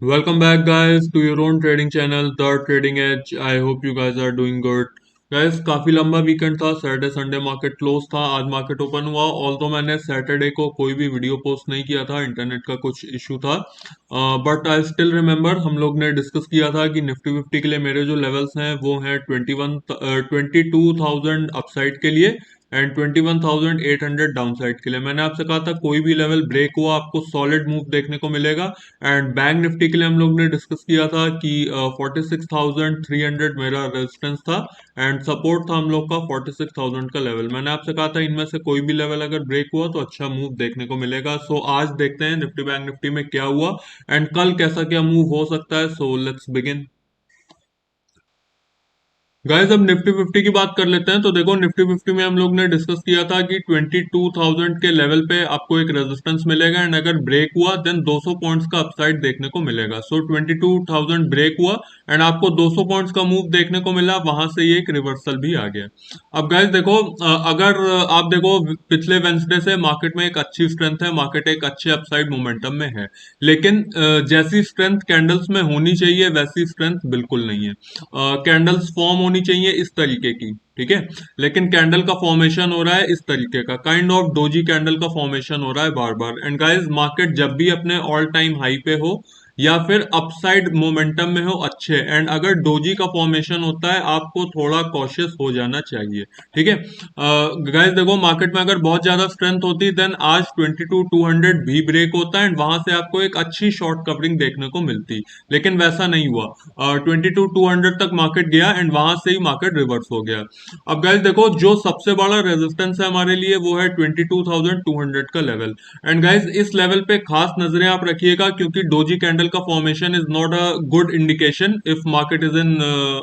Welcome back, guys, to your own trading channel, The Trading Edge. I hope you guys are doing good. Guys, काफी लंबा weekend था। Saturday Sunday market close था। आज market open हुआ। Although मैंने Saturday को कोई भी वीडियो पोस्ट नहीं किया था, इंटरनेट का कुछ इशू था। बट आई स्टिल रिमेम्बर हम लोग ने डिस्कस किया था कि निफ्टी फिफ्टी के लिए मेरे जो लेवल्स हैं वो हैं 22,000 अपसाइड के लिए एंड 21,800 डाउन साइड के लिए। मैंने आपसे कहा था कोई भी लेवल ब्रेक हुआ आपको सॉलिड मूव देखने को मिलेगा। एंड बैंक निफ्टी के लिए हम लोग ने डिस्कस किया था कि 46,300 मेरा रेजिस्टेंस था एंड सपोर्ट था हम लोग का 46,000 का लेवल। मैंने आपसे कहा था इनमें से कोई भी लेवल अगर ब्रेक हुआ तो अच्छा मूव देखने को मिलेगा। सो आज देखते हैं निफ्टी बैंक निफ्टी में क्या हुआ एंड कल कैसा क्या मूव हो सकता है। So let's begin. गाइस, अब निफ्टी फिफ्टी की बात कर लेते हैं। तो देखो, निफ्टी फिफ्टी में हम लोग ने डिस्कस किया था कि 22,000 के लेवल पे आपको एक रेजिस्टेंस मिलेगा एंड अगर ब्रेक हुआ देन 200 पॉइंट्स का अपसाइड देखने को मिलेगा। सो 22,000 ब्रेक हुआ एंड आपको 200 पॉइंट्स का मूव देखने को मिला, वहां से ये एक रिवर्सल भी आ गया। अब गाइस देखो, अगर आप देखो पिछले वेंसडे से मार्केट में एक अच्छी स्ट्रेंथ है, मार्केट एक अच्छे अपसाइड मोमेंटम में है। लेकिन जैसी स्ट्रेंथ कैंडल्स में होनी चाहिए वैसी स्ट्रेंथ बिल्कुल नहीं है। कैंडल्स फॉर्म होनी चाहिए इस तरीके की, ठीक है। लेकिन कैंडल का फॉर्मेशन हो रहा है इस तरीके का, काइंड ऑफ डोजी कैंडल का फॉर्मेशन हो रहा है बार बार। एंड गाइस, मार्केट जब भी अपने ऑल टाइम हाई पे हो या फिर अपसाइड मोमेंटम में हो अच्छे, एंड अगर डोजी का फॉर्मेशन होता है आपको थोड़ा कॉशियस हो जाना चाहिए, ठीक है। गाइस देखो, मार्केट में अगर बहुत ज्यादा स्ट्रेंथ होती देन आज 22,200 भी ब्रेक होता है एंड वहां से आपको एक अच्छी शॉर्ट कवरिंग देखने को मिलती। लेकिन वैसा नहीं हुआ। 22,200 तक मार्केट गया एंड वहां से ही मार्केट रिवर्स हो गया। अब गाइस देखो, जो सबसे बड़ा रेजिस्टेंस है हमारे लिए वो है 22,200 का लेवल। एंड गाइस, इस लेवल पे खास नजरें आप रखिएगा क्योंकि डोजी कैंडल का formation is not a good indication if market is in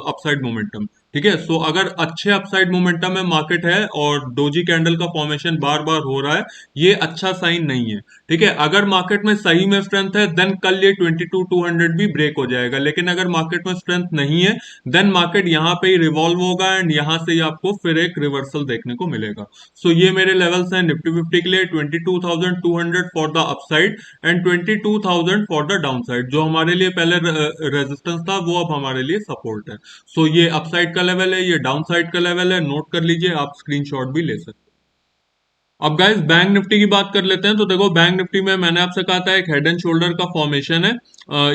upside momentum, ठीक है। सो अगर अच्छे अपसाइड मोमेंटम में मार्केट है और डोजी कैंडल का फॉर्मेशन बार बार हो रहा है, ये अच्छा साइन नहीं है, ठीक है। अगर मार्केट में सही में स्ट्रेंथ है देन कल ये 22,200 भी ब्रेक हो जाएगा। लेकिन अगर मार्केट में स्ट्रेंथ नहीं है देन मार्केट यहाँ पे ही रिवॉल्व होगा एंड यहाँ से ही आपको फिर एक रिवर्सल देखने को मिलेगा। सो ये मेरे लेवल्स हैं निफ्टी फिफ्टी के लिए, 22,200 for the upside and 22,000 for the down side. जो हमारे लिए पहले रेजिस्टेंस था वो अब हमारे लिए सपोर्ट है। सो ये अपसाइड का लेवल है, ये डाउन साइड का लेवल है, नोट कर लीजिए, आप स्क्रीनशॉट भी ले सकते हैं। अब गाइस, बैंक निफ्टी की बात कर लेते हैं। तो देखो, बैंक निफ्टी में मैंने आपसे कहा था एक हेड एंड शोल्डर का फॉर्मेशन है।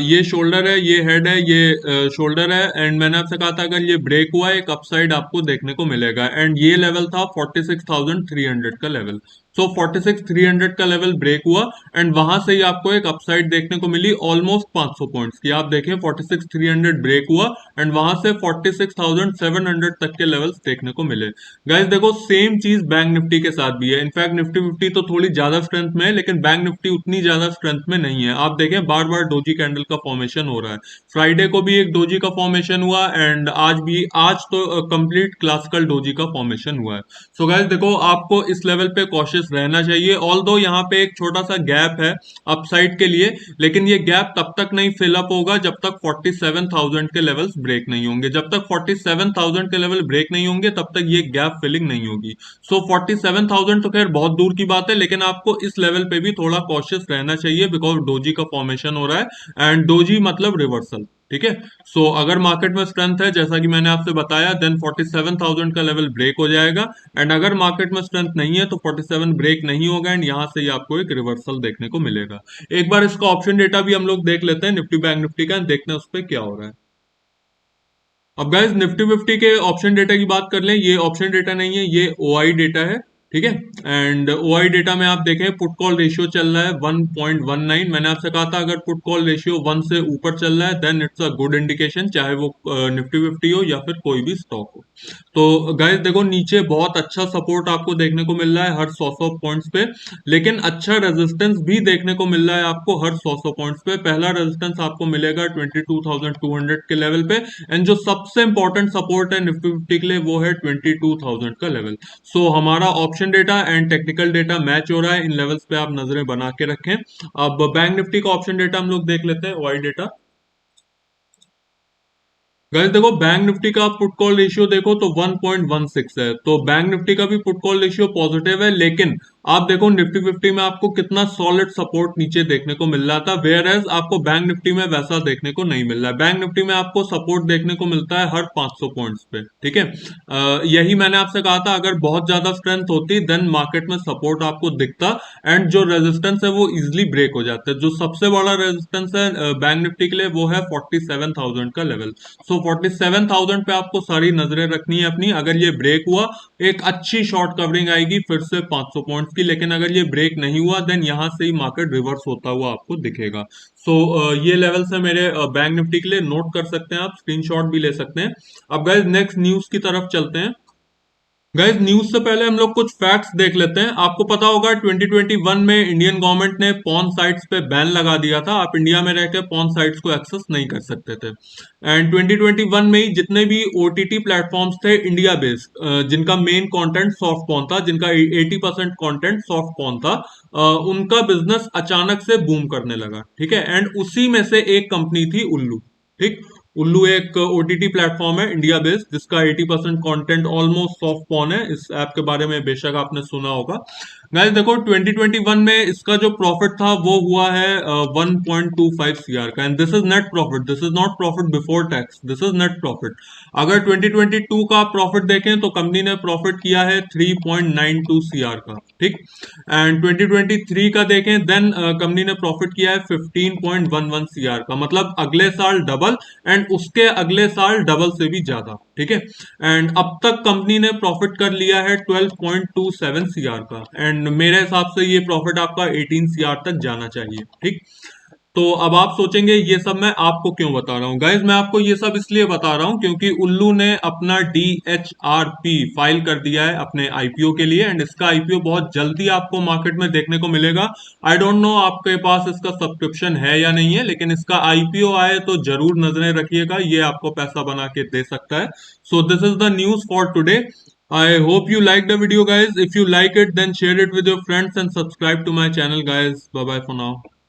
ये शोल्डर है, ये हेड है, ये शोल्डर है एंड मैंने आपसे कहा था अगर ये ब्रेक हुआ एक अपसाइड आपको देखने को मिलेगा एंड ये लेवल था 46,300 का लेवल। सो 46,300 का लेवल ब्रेक हुआ एंड वहां से ही आपको एक अपसाइड देखने को मिली ऑलमोस्ट 500 पॉइंट्स की। आप देखें, 46,300 ब्रेक हुआ एंड वहां से 46,700 तक के लेवल्स देखने को मिले। गाइस देखो, सेम चीज बैंक निफ्टी के साथ भी है। इनफैक्ट निफ्टी फिफ्टी तो थोड़ी ज्यादा स्ट्रेंथ में है लेकिन बैंक निफ्टी उतनी ज्यादा स्ट्रेंथ में नहीं है। आप देखें, बार बार डोजी कैंडल का फॉर्मेशन हो रहा है। फ्राइडे को भी एक डोजी का फॉर्मेशन हुआ एंड आज भी, आज तो कंप्लीट क्लासिकल डोजी का फॉर्मेशन हुआ है। सो गाइस देखो, आपको इस लेवल पे कॉशियस रहना चाहिए। ऑल्दो यहाँ पे एक छोटा सा गैप है अपसाइड के लिए, लेकिन ये गैप तब तक नहीं फिल अप होगा जब तक 47,000 के लेवल्स ब्रेक नहीं होंगे। जब तक 47,000 के लेवल ब्रेक नहीं होंगे तब तक ये गैप फिलिंग नहीं होगी। सो 47,000 तो खैर बहुत दूर की बात है, लेकिन आपको इस लेवल पे भी थोड़ा कॉशियस रहना चाहिए बिकॉज डोजी का फॉर्मेशन हो रहा है एंड डोजी मतलब रिवर्सल, ठीक है। सो अगर मार्केट में स्ट्रेंथ है जैसा कि मैंने आपसे बताया देन 47,000 का लेवल ब्रेक हो जाएगा एंड अगर मार्केट में स्ट्रेंथ नहीं है तो 47 ब्रेक नहीं होगा एंड यहां से ही आपको एक रिवर्सल देखने को मिलेगा। एक बार इसका ऑप्शन डेटा भी हम लोग देख लेते हैं निफ्टी बैंक निफ्टी का, देखते हैं उस पर क्या हो रहा है। अब गाइस, निफ्टी फिफ्टी के ऑप्शन डेटा की बात कर लें। ये ऑप्शन डेटा नहीं है, ये ओआई डेटा है, ठीक है। एंड ओआई डेटा में आप देखें पुट कॉल रेशियो चल रहा है 1.19। मैंने आपसे कहा था अगर पुट कॉल रेशियो 1 से ऊपर चल रहा है then it's a good indication, चाहे वो निफ्टी फिफ्टी हो या फिर कोई भी स्टॉक हो। तो गाइस देखो, नीचे बहुत अच्छा सपोर्ट आपको देखने को मिल रहा है हर 100 पॉइंट्स पे, लेकिन अच्छा रेजिस्टेंस भी देखने को मिल रहा है आपको हर 100 पॉइंट्स पे। पहला रेजिस्टेंस आपको मिलेगा 22,200 के लेवल पे एंड जो सबसे इंपॉर्टेंट सपोर्ट है निफ्टी फिफ्टी के लिए वो है 22,000 का लेवल। सो हमारा option data and technical data match हो रहा है, इन लेवल्स पे आप नजरें बना के रखें। अब बैंक निफ्टी का ऑप्शन डेटा हम लोग देख लेते हैं, वाई डेटा। गाइस देखो, बैंक निफ्टी का पुट कॉल रेशियो देखो तो 1.16 है, तो बैंक निफ्टी का भी पुट कॉल रेशियो पॉजिटिव है, लेकिन आप देखो निफ्टी फिफ्टी में आपको कितना सॉलिड सपोर्ट नीचे देखने को मिल रहा था, वेयर एज आपको बैंक निफ्टी में वैसा देखने को नहीं मिल रहा है। बैंक निफ्टी में आपको सपोर्ट देखने को मिलता है हर 500 पॉइंट्स पे, ठीक है। यही मैंने आपसे कहा था, अगर बहुत ज्यादा स्ट्रेंथ होती देन मार्केट में सपोर्ट आपको दिखता एंड जो रेजिस्टेंस है वो इजिली ब्रेक हो जाता है। जो सबसे बड़ा रेजिस्टेंस है बैंक निफ्टी के लिए वो है 47,000 का लेवल। सो 47,000 पे आपको सारी नजरें रखनी है अपनी। अगर ये ब्रेक हुआ, एक अच्छी शॉर्ट कवरिंग आएगी फिर से 500 पॉइंट्स की, लेकिन अगर ये ब्रेक नहीं हुआ देन यहां से ही मार्केट रिवर्स होता हुआ आपको दिखेगा। सो ये लेवल्स है मेरे बैंक निफ्टी के लिए, नोट कर सकते हैं आप, स्क्रीनशॉट भी ले सकते हैं। अब गाइस नेक्स्ट न्यूज की तरफ चलते हैं। गाइस न्यूज से पहले हम लोग कुछ फैक्ट्स देख लेते हैं। आपको पता होगा 2021 में इंडियन गवर्नमेंट ने पॉर्न साइट्स पे बैन लगा दिया था, आप इंडिया में रह के पॉर्न साइट्स को एक्सेस नहीं कर सकते थे। एंड 2021 में ही जितने भी ओटीटी प्लेटफॉर्म्स थे इंडिया बेस्ड, जिनका मेन कंटेंट सॉफ्ट पॉर्न था, जिनका 80% कंटेंट सॉफ्ट पॉर्न था, उनका बिजनेस अचानक से बूम करने लगा, ठीक है। एंड उसी में से एक कंपनी थी उल्लू, ठीक। उल्लू एक ओटीटी प्लेटफॉर्म है इंडिया बेस्ड, जिसका 80% कंटेंट ऑलमोस्ट सॉफ्ट पॉर्न है। इस ऐप के बारे में बेशक आपने सुना होगा। गाइस देखो 2021 में इसका जो प्रॉफिट था वो हुआ है 1.25 सीआर का, and this is net profit, this is not profit before tax, this is net profit. अगर 2022 का प्रॉफिट देखें तो कंपनी ने प्रॉफिट किया है 3.92 सीआर का, ठीक। एंड 2023 का देखें देन कंपनी ने प्रॉफिट किया है 15.11 सीआर का, मतलब अगले साल डबल एंड उसके अगले साल डबल से भी ज्यादा, ठीक है। एंड अब तक कंपनी ने प्रॉफिट कर लिया है 12.27 सीआर का, एंड मेरे हिसाब से ये प्रॉफिट आपका 18 सीआर तक जाना चाहिए, ठीक। तो अब आप सोचेंगे ये सब मैं आपको क्यों बता रहा हूँ। गाइज मैं आपको ये सब इसलिए बता रहा हूँ क्योंकि उल्लू ने अपना DHRP फाइल कर दिया है अपने आईपीओ के लिए, एंड इसका आईपीओ बहुत जल्दी आपको मार्केट में देखने को मिलेगा। आई डोंट नो आपके पास इसका सब्सक्रिप्शन है या नहीं है, लेकिन इसका आईपीओ आए तो जरूर नजरें रखिएगा, ये आपको पैसा बना के दे सकता है। So this is the news for today. I hope you liked the video guys. If you like it then share it with your friends and subscribe to my channel guys. Bye bye for now.